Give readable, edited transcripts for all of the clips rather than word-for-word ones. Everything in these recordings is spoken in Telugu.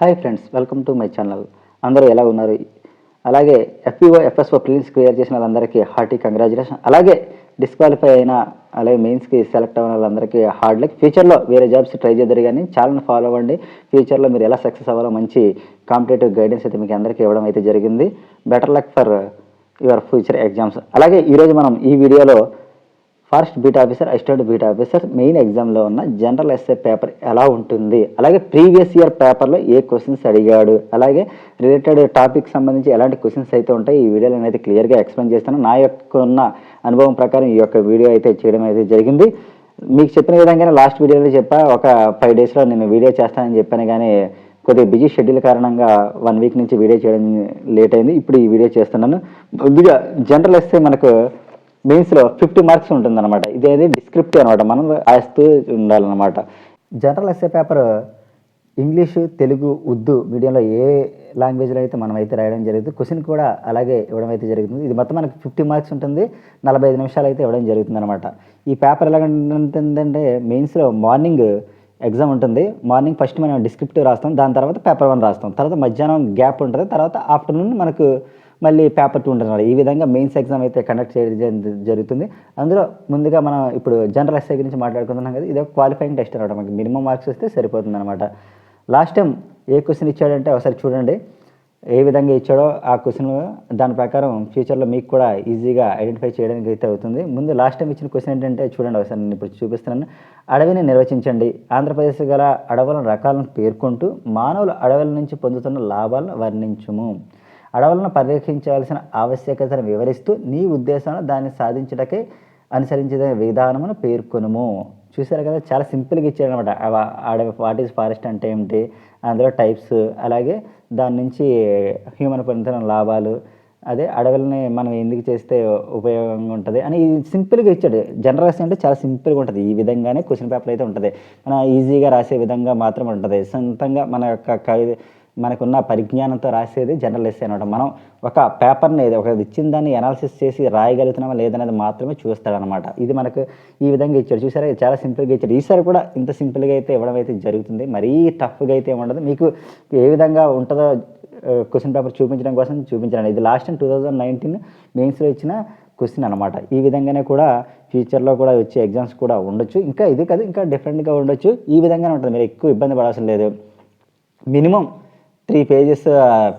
Hi friends, welcome to my channel. అందరూ ఎలా ఉన్నారు? అలాగే ఎఫ్ఈఓ ఎఫ్ఎస్ఓ ప్రిలిమ్స్ క్లియర్ చేసిన వాళ్ళందరికీ హార్టీ కంగ్రాచులేషన్. అలాగే డిస్క్వాలిఫై అయిన అలాగే మెయిన్స్కి సెలెక్ట్ అయిన వాళ్ళందరికీ హార్డ్ లక్. ఫ్యూచర్లో వేరే జాబ్స్ ట్రై చేద్దరు కానీ ఛానల్ని ఫాలో అవ్వండి. ఫ్యూచర్లో మీరు ఎలా సక్సెస్ అవ్వాలో మంచి కాంపిటేటివ్ గైడెన్స్ అయితే మీకు అందరికీ ఇవ్వడం అయితే జరిగింది. Better luck for your future exams. అలాగే ఈరోజు మనం ఈ వీడియోలో forest beat officer, assistant beat officer main ఎగ్జామ్లో ఉన్న జనరల్ ఎస్ఏ పేపర్ ఎలా ఉంటుంది, అలాగే ప్రీవియస్ ఇయర్ పేపర్లో ఏ క్వశ్చన్స్ అడిగాడు, అలాగే రిలేటెడ్ టాపిక్ సంబంధించి ఎలాంటి క్వశ్చన్స్ అయితే ఉంటాయి ఈ వీడియోలో అయితే క్లియర్గా ఎక్స్ప్లెయిన్ చేస్తాను. నా యొక్క ఉన్న అనుభవం ప్రకారం ఈ యొక్క వీడియో అయితే చేయడం అయితే జరిగింది. మీకు చెప్పిన విధంగానే లాస్ట్ వీడియోలో చెప్పా, ఒక 5 డేస్లో నేను వీడియో చేస్తానని చెప్పాను, కానీ కొద్దిగా బిజీ షెడ్యూల్ కారణంగా 1 వీక్ నుంచి వీడియో చేయడం లేట్ అయింది. ఇప్పుడు ఈ వీడియో చేస్తున్నాను. ముందుగా జనరల్ ఎస్ఏ మనకు మెయిన్స్లో 50 మార్క్స్ ఉంటుందన్నమాట. ఇదేది డిస్క్రిప్టివ్ అనమాట, మనం రాస్తూ ఉండాలన్నమాట. General SA paper English, Telugu, Urdu మీడియంలో ఏ లాంగ్వేజ్లో అయితే మనం అయితే రాయడం జరుగుతుంది. క్వశ్చన్ కూడా అలాగే ఇవ్వడం అయితే జరుగుతుంది. ఇది మొత్తం మనకి 50 మార్క్స్ ఉంటుంది. 45 నిమిషాలు అయితే ఇవ్వడం జరుగుతుంది అనమాట. ఈ పేపర్ ఎలా ఉంటుందంటే మెయిన్స్లో మార్నింగ్ ఎగ్జామ్ ఉంటుంది. మార్నింగ్ ఫస్ట్ మనం డిస్క్రిప్టివ్ రాస్తాం, దాని తర్వాత పేపర్ 1 రాస్తాం, తర్వాత మధ్యాహ్నం గ్యాప్ ఉంటుంది, తర్వాత ఆఫ్టర్నూన్ మనకు మళ్ళీ పేపర్ 2 ఉంటుంది. ఈ విధంగా మెయిన్స్ ఎగ్జామ్ అయితే కండక్ట్ చేయడం జరుగుతుంది. అందులో ముందుగా మనం ఇప్పుడు జనరల్ ఎస్ఐ గురించి మాట్లాడుకుంటున్నాం కదా, ఇది ఒక క్వాలిఫైయింగ్ టెస్ట్ అనమాట. మనకి మినిమం మార్క్స్ వస్తే సరిపోతుంది అనమాట. లాస్ట్ టైం ఏ క్వశ్చన్ ఇచ్చాడంటే ఒకసారి చూడండి, ఏ విధంగా ఇచ్చాడో ఆ క్వశ్చన్ దాని ప్రకారం ఫ్యూచర్లో మీకు కూడా ఈజీగా ఐడెంటిఫై చేయడానికి అయితే అవుతుంది. ముందు లాస్ట్ టైం ఇచ్చిన క్వశ్చన్ ఏంటంటే చూడండి, ఒకసారి నేను ఇప్పుడు చూపిస్తున్నాను. అడవిని నిర్వచించండి. ఆంధ్రప్రదేశ్ గల అడవుల రకాలను పేర్కొంటూ మానవులు అడవుల నుంచి పొందుతున్న లాభాలను వర్ణించుము. అడవులను పరిరక్షించవలసిన ఆవశ్యకతను వివరిస్తూ నీ ఉద్దేశాన్ని దాన్ని సాధించడానికే అనుసరించే విధానమును పేర్కొనుము. చూసారు కదా, చాలా సింపుల్గా ఇచ్చారనమాట. అడవి, వాట్ ఈజ్ ఫారెస్ట్ అంటే ఏమిటి, అందులో టైప్స్, అలాగే దాని నుంచి హ్యూమన్ పొందుతున్న లాభాలు, అదే అడవులని మనం ఎందుకు చేస్తే ఉపయోగంగా ఉంటుంది అని సింపుల్గా ఇచ్చాడు. జనరల్స్ అంటే చాలా సింపుల్గా ఉంటుంది. ఈ విధంగానే క్వశ్చన్ పేపర్ అయితే ఉంటుంది. మన ఈజీగా రాసే విధంగా మాత్రం ఉంటుంది. సొంతంగా మన యొక్క మనకున్న పరిజ్ఞానంతో రాసేది జనరల్ ఎస్సే అనమాట. మనం ఒక పేపర్ని ఒక ఇచ్చిన దాన్ని అనాలిసిస్ చేసి రాయగలుగుతున్నామా లేదనేది మాత్రమే చూస్తాడనమాట. ఇది మనకు ఈ విధంగా ఇచ్చాడు. చూసారా, చాలా సింపుల్గా ఇచ్చాడు. ఈసారి కూడా ఇంత సింపుల్గా అయితే ఇవ్వడం అయితే జరుగుతుంది. మరీ టఫ్గా అయితే ఉండదు. మీకు ఏ విధంగా ఉంటుందో క్వశ్చన్ పేపర్ చూపించడం కోసం చూపించాను. ఇది లాస్ట్ 2019 మెయిన్స్లో ఇచ్చిన క్వశ్చన్ అనమాట. ఈ విధంగానే కూడా ఫ్యూచర్లో కూడా వచ్చే ఎగ్జామ్స్ కూడా ఉండొచ్చు. ఇంకా ఇది కాదు, ఇంకా డిఫరెంట్గా ఉండొచ్చు. ఈ విధంగానే ఉంటుంది. మీరు ఎక్కువ ఇబ్బంది పడాల్సిన లేదు. మినిమం 3 పేజెస్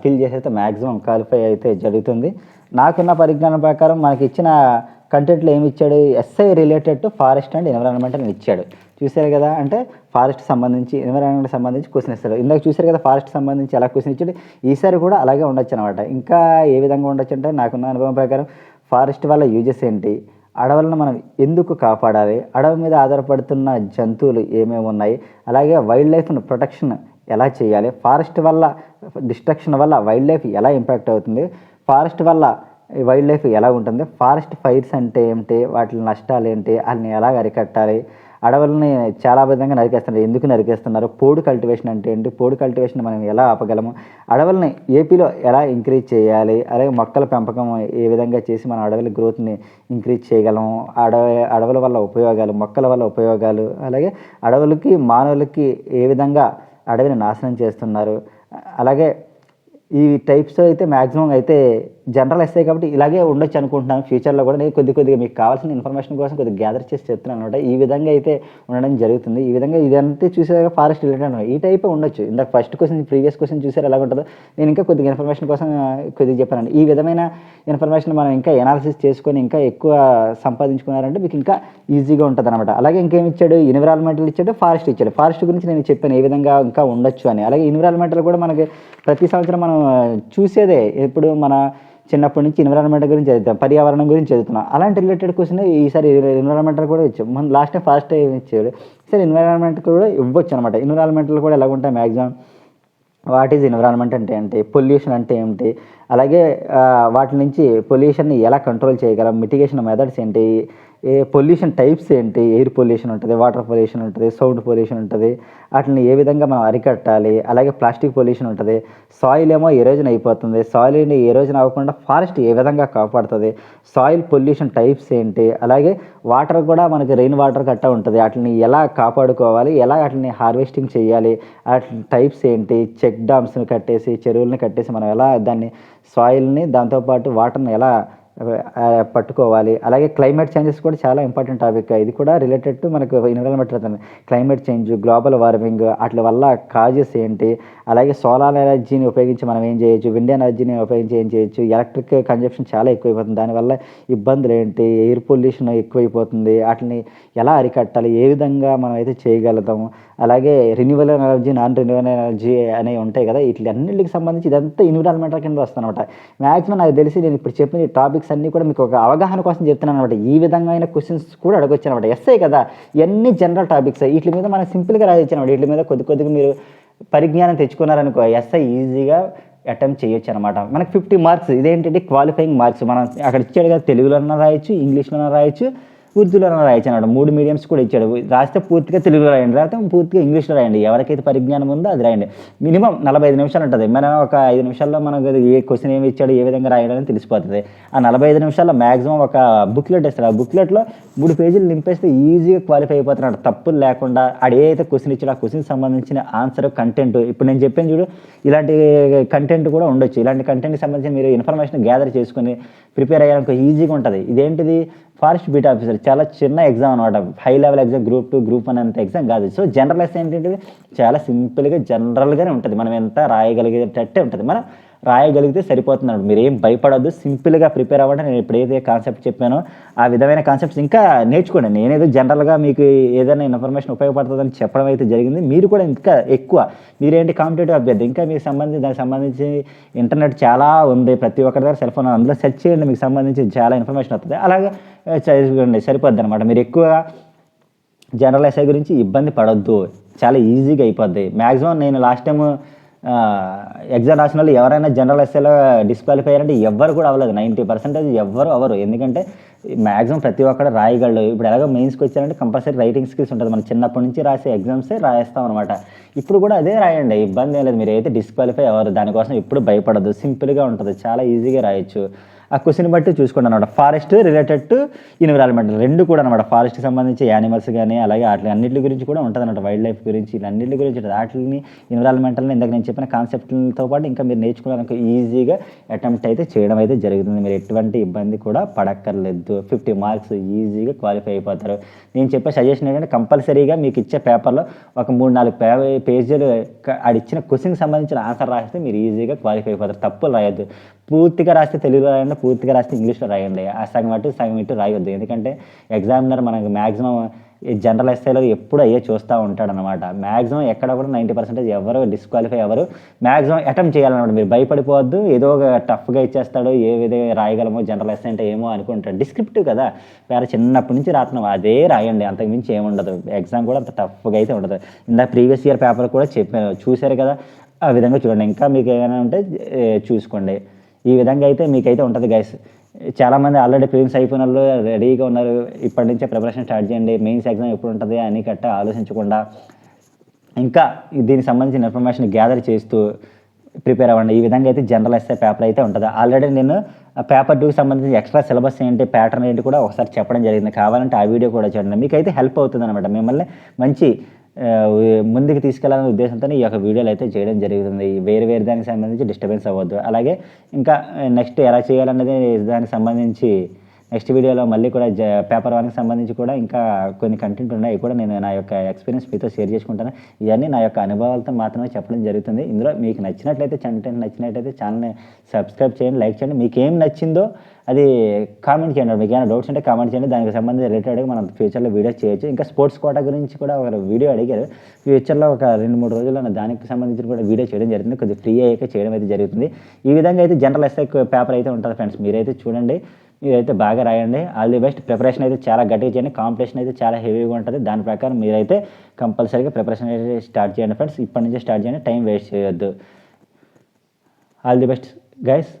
ఫిల్ చేసైతే మ్యాక్సిమం క్వాలిఫై అయితే జరుగుతుంది. నాకున్న పరిజ్ఞానం ప్రకారం మనకి ఇచ్చిన కంటెంట్లో ఏమి ఇచ్చాడు, SI related to forest and environment అని ఇచ్చాడు. చూసారు కదా, అంటే ఫారెస్ట్ సంబంధించి, ఎన్విరాన్మెంట్ సంబంధించి క్వశ్చన్ ఇస్తాడు. ఇందాక చూసారు కదా ఫారెస్ట్ సంబంధించి ఎలా క్వశ్చన్ ఇచ్చాడు. ఈసారి కూడా అలాగే ఉండొచ్చు అనమాట. ఇంకా ఏ విధంగా ఉండొచ్చు అంటే నాకున్న అనుభవం ప్రకారం ఫారెస్ట్ వల్ల యూజెస్ ఏంటి, అడవులను మనం ఎందుకు కాపాడాలి, అడవి మీద ఆధారపడుతున్న జంతువులు ఏమేమి ఉన్నాయి, అలాగే వైల్డ్ లైఫ్ను ప్రొటెక్షన్ ఎలా చేయాలి, ఫారెస్ట్ వల్ల డిస్ట్రక్షన్ వల్ల వైల్డ్ లైఫ్ ఎలా ఇంపాక్ట్ అవుతుంది, ఫారెస్ట్ వల్ల వైల్డ్ లైఫ్ ఎలా ఉంటుంది, ఫారెస్ట్ ఫైర్స్ అంటే ఏమిటి, వాటి నష్టాలు ఏంటి, వాళ్ళని ఎలా అరికట్టాలి, అడవులని చాలా విధంగా నరికేస్తున్నారు, ఎందుకు నరికేస్తున్నారు, పోడు కల్టివేషన్ అంటే ఏంటి, పోడు కల్టివేషన్ మనం ఎలా ఆపగలము, అడవులని ఏపీలో ఎలా ఇంక్రీజ్ చేయాలి, అలాగే మొక్కల పెంపకం ఏ విధంగా చేసి మన అడవుల గ్రోత్ని ఇంక్రీజ్ చేయగలము, అడవుల వల్ల ఉపయోగాలు, మొక్కల వల్ల ఉపయోగాలు, అలాగే అడవులకి మానవులకి ఏ విధంగా అడవిని నాశనం చేస్తున్నారు, అలాగే ఈ టైప్స్ అయితే మ్యాక్సిమం అయితే జనరల్ ఎస్ఐ కాబట్టి ఇలాగే ఉండొచ్చు అనుకుంటున్నాను. ఫ్యూచర్లో కూడా నేను కొద్దిగా మీకు కావాల్సిన ఇన్ఫర్మేషన్ కోసం కొద్దిగా గ్యాదర్ చేసి చెప్తున్నాను అనమాట. ఈ విధంగా అయితే ఉండడం జరుగుతుంది. ఈ విధంగా ఇదంతా చూసాక ఫారెస్ట్ రిలేటెడ్ అనమాట. ఈ టైప్ ఉండొచ్చు. ఇందాక ఫస్ట్ క్వశ్చన్, ప్రీవియస్ క్వశ్చన్ చూసారు ఎలా ఉంటుందో, నేను ఇంకా కొద్దిగా ఇన్ఫర్మేషన్ కోసం కొద్దిగా చెప్పానండి. ఈ విధమైన ఇన్ఫర్మేషన్ మనం ఇంకా ఎనాలిసిస్ చేసుకొని ఇంకా ఎక్కువ సంపాదించుకున్నారంటే మీకు ఇంకా ఈజీగా ఉంటుంది అనమాట. అలాగే ఇంకేమి ఇచ్చాడు, ఎన్విరాన్మెంటల్ ఇచ్చాడు, ఫారెస్ట్ ఇచ్చాడు. ఫారెస్ట్ గురించి నేను చెప్పాను ఏ విధంగా ఇంకా ఉండొచ్చు అని. అలాగే ఎన్విరాన్మెంటల్ కూడా మనకి ప్రతి సంవత్సరం మనం చూసేదే. ఇప్పుడు మన చిన్నప్పటి నుంచి ఎన్విరాన్మెంట్ గురించి చదువుతాం, పర్యావరణం గురించి చదువుతున్నాం. అలాంటి రిలేటెడ్ క్వశ్చన్ ఈసారి ఎన్విరాన్మెంటల్ కూడా ఇచ్చాం. మన లాస్ట్ టైం ఫారెస్ట్ ఇచ్చాడు, ఈసారి ఎన్విరాన్మెంట్ కూడా ఇవ్వచ్చు అనమాట. ఎన్విరాన్మెంటల్ కూడా ఎలాగుంటాయి మ్యాక్సిమం, వాట్ ఈజ్ ఎన్విరాన్మెంట్ అంటే ఏంటి, పొల్యూషన్ అంటే ఏమిటి, అలాగే వాటి నుంచి పొల్యూషన్ని ఎలా కంట్రోల్ చేయగలం, మిటిగేషన్ మెథడ్స్ ఏంటి, పొల్యూషన్ టైప్స్ ఏంటి, ఎయిర్ పొల్యూషన్ ఉంటుంది, వాటర్ పొల్యూషన్ ఉంటుంది, సౌండ్ పొల్యూషన్ ఉంటుంది, వాటిని ఏ విధంగా మనం అరికట్టాలి, అలాగే ప్లాస్టిక్ పొల్యూషన్ ఉంటుంది, సాయిల్ ఏమో ఎరోజన్ అయిపోతుంది, సాయిల్ని ఎరోజన్ అవ్వకుండా ఫారెస్ట్ ఏ విధంగా కాపాడుతుంది, సాయిల్ పొల్యూషన్ టైప్స్ ఏంటి, అలాగే వాటర్ కూడా మనకి రెయిన్ వాటర్ గట్టా ఉంటుంది, వాటిని ఎలా కాపాడుకోవాలి, ఎలా వాటిని హార్వెస్టింగ్ చేయాలి, వాటి టైప్స్ ఏంటి, చెక్ డామ్స్ని కట్టేసి చెరువుల్ని కట్టేసి మనం ఎలా దాన్ని సాయిల్ని దాంతోపాటు వాటర్ని ఎలా పట్టుకోవాలి. అలాగే క్లైమేట్ చేంజెస్ కూడా చాలా ఇంపార్టెంట్ టాపిక్. ఇది కూడా రిలేటెడ్ టు మనకు environment climate change, global warming, వాటి వల్ల కాజెస్ ఏంటి, అలాగే సోలార్ ఎనర్జీని ఉపయోగించి మనం ఏం చేయొచ్చు, విండ్ ఎనర్జీని ఉపయోగించి ఏం చేయొచ్చు, ఎలక్ట్రిక్ కన్జంప్షన్ చాలా ఎక్కువైపోతుంది, దానివల్ల ఇబ్బందులు ఏంటి, ఎయిర్ పొల్యూషన్ ఎక్కువైపోతుంది, వాటిని ఎలా అరికట్టాలి, ఏ విధంగా మనం అయితే చేయగలుగుతాము, అలాగే renewal energy, non renewal energy అనేవి ఉంటాయి కదా, వీటికి సంబంధించి ఇదంతా ఎన్విరాన్మెంటల్ కింద వస్తుందన్నమాట. మ్యాక్సిమం నాకు తెలిసి నేను ఇప్పుడు చెప్పిన ఈ టాపిక్స్ అన్నీ కూడా మీకు ఒక అవగాహన కోసం చెప్తున్నాను అనమాట. ఈ విధమైన క్వశ్చన్స్ కూడా అడగొచ్చు అనమాట. ఎస్ఐ కదా, ఇవన్నీ జనరల్ టాపిక్స్, వీటి మీద మనం సింపుల్గా రాయొచ్చు అనమాట. వీటి మీద కొద్దిగా మీరు పరిజ్ఞానం తెచ్చుకున్నారనుకో ఎస్ఐ ఈజీగా అటెంప్ట్ చేయొచ్చు అనమాట. మనకు 50 మార్క్స్, ఇదేంటంటే క్వాలిఫైయింగ్ మార్క్స్. మనం అక్కడ ఇచ్చాడు కదా, తెలుగులోనే రాయొచ్చు, ఇంగ్లీష్లోనే రాయొచ్చు, ఉర్దూలో రాయొచ్చు అన్నాడు. 3 మీడియంస్ కూడా ఇచ్చాడు. రాస్తే పూర్తిగా తెలుగులో రాయండి, లేకపోతే పూర్తిగా ఇంగ్లీష్లో రాయండి, ఎవరికైతే పరిజ్ఞానం ఉందో అది రాయండి. మినిమం 45 నిమిషాలు ఉంటుంది. మనం ఒక 5 నిమిషాల్లో మనకు ఏ క్వశ్చన్ ఏమి ఇచ్చాడు, ఏ విధంగా రాయడానికి తెలిసిపోతుంది. ఆ 45 నిమిషాల్లో మ్యాక్సిమం ఒక బుక్లెట్ ఇస్తాడు. ఆ బుక్లెట్లో 3 పేజీలు నింపేస్తే ఈజీగా క్వాలిఫై అయిపోతున్నాడు, తప్పులు లేకుండా. ఆడు ఏదైతే క్వశ్చన్ ఇచ్చాడో ఆ క్వశ్చన్కి సంబంధించిన ఆన్సర్, కంటెంట్, ఇప్పుడు నేను చెప్పాను చూడు, ఇలాంటి కంటెంట్ కూడా ఉండొచ్చు. ఇలాంటి కంటెంట్కి సంబంధించి మీరు ఇన్ఫర్మేషన్ గ్యాదర్ చేసుకొని ప్రిపేర్ అయ్యానికి ఈజీగా ఉంటుంది. ఇదేంటిది, ఫారెస్ట్ బీట్ ఆఫీసర్, చాలా చిన్న ఎగ్జామ్ అనమాట. High level exam, group 2, group 1 అంత ఎగ్జామ్ కాదు. సో జనరల్ ఏంటంటే చాలా సింపుల్గా జనరల్గానే ఉంటుంది. మనం ఎంత రాయగలిగేటట్టే ఉంటుంది. మనం రాయగలిగితే సరిపోతున్నాడు. మీరు ఏం భయపడద్దు, సింపుల్గా ప్రిపేర్ అవ్వండి. నేను ఎప్పుడైతే కాన్సెప్ట్ చెప్పానో ఆ విధమైన కాన్సెప్ట్స్ ఇంకా నేర్చుకోండి. నేనేదో జనరల్గా మీకు ఏదైనా ఇన్ఫర్మేషన్ ఉపయోగపడుతుందని చెప్పడం అయితే జరిగింది. మీరు కూడా ఇంకా ఎక్కువ, మీరేంటి కాంపిటేటివ్ అభ్యర్థి, ఇంకా మీకు దానికి సంబంధించి ఇంటర్నెట్ చాలా ఉంది, ప్రతి ఒక్కరి దగ్గర సెల్ ఫోన్, అందులో సెర్చ్ చేయండి, మీకు సంబంధించి చాలా ఇన్ఫర్మేషన్ వస్తుంది. అలాగే చదువుకోండి, సరిపోద్ది అనమాట. మీరు ఎక్కువ జనరల్ ఎస్ఐ గురించి ఇబ్బంది పడొద్దు, చాలా ఈజీగా అయిపోద్ది. మ్యాక్సిమం నేను లాస్ట్ టైం ఎగ్జామ్ రాసిన వాళ్ళు ఎవరైనా జనరల్ ఎస్ఏలో డిస్క్వాలిఫై అయ్యారంటే ఎవ్వరు కూడా అవ్వలేదు. 90% ఎవ్వరు అవ్వరు. ఎందుకంటే మ్యాక్సిమం ప్రతి ఒక్కరు రాయగలడు. ఇప్పుడు ఎలాగో మెయిన్స్కి వచ్చారంటే కంపల్సరీ రైటింగ్ స్కిల్స్ ఉంటుంది. మనం చిన్నప్పటి నుంచి రాసే ఎగ్జామ్సే రాస్తాం అనమాట. ఇప్పుడు కూడా అదే రాయండి, ఇబ్బంది ఏం లేదు. మీరు అయితే డిస్క్వాలిఫై అవ్వరు, దానికోసం ఎప్పుడు భయపడద్దు, సింపుల్గా ఉంటుంది, చాలా ఈజీగా రాయొచ్చు. ఆ క్వశ్చన్ బట్టి చూసుకోండి అనమాట. ఫారెస్ట్ రిలేటెడ్ టు ఎన్విరాన్మెంటల్ రెండు కూడా అనమాట. ఫారెస్ట్కి సంబంధించి యానిమల్స్ కానీ, అలాగే వాటి అన్నింటి గురించి కూడా ఉంటుంది అనమాట. వైల్డ్ లైఫ్ గురించి, అన్నింటి గురించి ఉంటుంది. వాటిని ఎన్విరాన్మెంటల్ని ఇందాక నేను చెప్పిన కాన్సెప్ట్లతో పాటు ఇంకా మీరు నేర్చుకోవడానికి ఈజీగా అటెంప్ట్ అయితే చేయడం అయితే జరుగుతుంది. మీరు ఎటువంటి ఇబ్బంది కూడా పడక్కర్లేదు. 50 మార్క్స్ ఈజీగా క్వాలిఫై అయిపోతారు. నేను చెప్పే సజెషన్ ఏంటంటే కంపల్సరీగా మీకు ఇచ్చే పేపర్లో ఒక 3-4 పేజీలు ఆడిచ్చిన క్వశ్చన్కి సంబంధించిన ఆన్సర్ రాస్తే మీరు ఈజీగా క్వాలిఫై అయిపోతారు. తప్పులు రాయొద్దు. పూర్తిగా రాస్తే తెలుగులో రాయండి, పూర్తిగా రాస్తే ఇంగ్లీష్లో రాయండి. ఆ సగం ఇటు రాయొద్దు. ఎందుకంటే ఎగ్జామినర్ మనకు మ్యాక్సిమం జనరల్ ఎస్ఐలో ఎప్పుడు అయ్యే చూస్తూ ఉంటాడు అనమాట. మ్యాక్సిమం ఎక్కడ కూడా 90% ఎవరు డిస్క్వాలిఫై అవ్వరు. మ్యాక్సిమం అటెంప్ట్ చేయాలన్నమాట. మీరు భయపడిపోవద్దు, ఏదో ఒక టఫ్గా ఇచ్చేస్తాడు, ఏ విధంగా రాయగలమో జనరల్ ఎస్ఐ అంటే ఏమో అనుకుంటాడు. డిస్క్రిప్టివ్ కదా, వేరే చిన్నప్పటి నుంచి రాస్తున్నాం, అదే రాయండి, అంతకుమించి ఏముండదు. ఎగ్జామ్ కూడా అంత టఫ్గా అయితే ఉండదు. ఇందాక ప్రీవియస్ ఇయర్ పేపర్ కూడా చెప్పాను, చూశారు కదా, ఆ విధంగా చూడండి. ఇంకా మీకు ఏమైనా ఉంటే చూసుకోండి. ఈ విధంగా అయితే మీకైతే ఉంటుంది గైస్. చాలామంది ఆల్రెడీ ప్రిలిమ్స్ అయిపోయిన వాళ్ళు రెడీగా ఉన్నారు. ఇప్పటి నుంచే ప్రిపరేషన్ స్టార్ట్ చేయండి. మెయిన్స్ ఎగ్జామ్ ఎప్పుడు ఉంటుంది అని ఆలోచించకుండా ఇంకా దీనికి సంబంధించిన ఇన్ఫర్మేషన్ గ్యాదర్ చేస్తూ ప్రిపేర్ అవ్వండి. ఈ విధంగా అయితే జనరల్ ఎస్ఐ పేపర్ అయితే ఉంటుంది. ఆల్రెడీ నేను పేపర్ 2కి సంబంధించి ఎక్స్ట్రా సిలబస్ ఏంటి, ప్యాటర్న్ ఏంటి కూడా ఒకసారి చెప్పడం జరిగింది. కావాలంటే ఆ వీడియో కూడా చూడండి. మీకైతే హెల్ప్ అవుతుంది అనమాట. మిమ్మల్ని మంచి ముందుకు తీసుకెళ్లాలనే ఉద్దేశంతో ఈ యొక్క వీడియోలు అయితే చేయడం జరుగుతుంది. వేరే దానికి సంబంధించి డిస్టర్బెన్స్ అవ్వద్దు. అలాగే ఇంకా నెక్స్ట్ ఎలా చేయాలన్నది దానికి సంబంధించి నెక్స్ట్ వీడియోలో మళ్ళీ కూడా పేపర్ 1కి సంబంధించి కూడా ఇంకా కొన్ని కంటెంట్ ఉన్నాయి, కూడా నేను నా యొక్క ఎక్స్పీరియన్స్ మీతో షేర్ చేసుకుంటాను. ఇవన్నీ నా యొక్క అనుభవాలతో మాత్రమే చెప్పడం జరుగుతుంది. ఇందులో మీకు నచ్చినట్లయితే, కంటెంట్ నచ్చినట్లయితే ఛానల్ని సబ్స్క్రైబ్ చేయండి, లైక్ చేయండి. మీకు ఏం నచ్చిందో అది కామెంట్ చేయండి. మీకు ఏమైనా డౌట్స్ ఉంటే కామెంట్ చేయండి. దానికి సంబంధించి రిలేటెడ్గా మనం ఫ్యూచర్లో వీడియోస్ చేయొచ్చు. ఇంకా స్పోర్ట్స్ కోటా గురించి కూడా ఒక వీడియో అడిగారు. ఫ్యూచర్లో ఒక 2-3 రోజుల్లో దానికి సంబంధించి కూడా వీడియో చేయడం జరుగుతుంది. కొద్దిగా ఫ్రీ అయ్యాక చేయడం అయితే జరుగుతుంది. ఈ విధంగా అయితే జనరల్ ఎస్ఐ పేపర్ అయితే ఉంటుంది ఫ్రెండ్స్. మీరైతే చూడండి, మీరైతే బాగా రాయండి. All the best. ప్రిపరేషన్ అయితే చాలా గట్టిగా చేయండి. కాంపిటీషన్ అయితే చాలా హెవీగా ఉంటుంది. దాని ప్రకారం మీరైతే కంపల్సరీగా ప్రిపరేషన్ అయితే స్టార్ట్ చేయండి ఫ్రెండ్స్. ఇప్పటి నుంచే స్టార్ట్ చేయండి, టైం వేస్ట్ చేయొద్దు. All the best guys.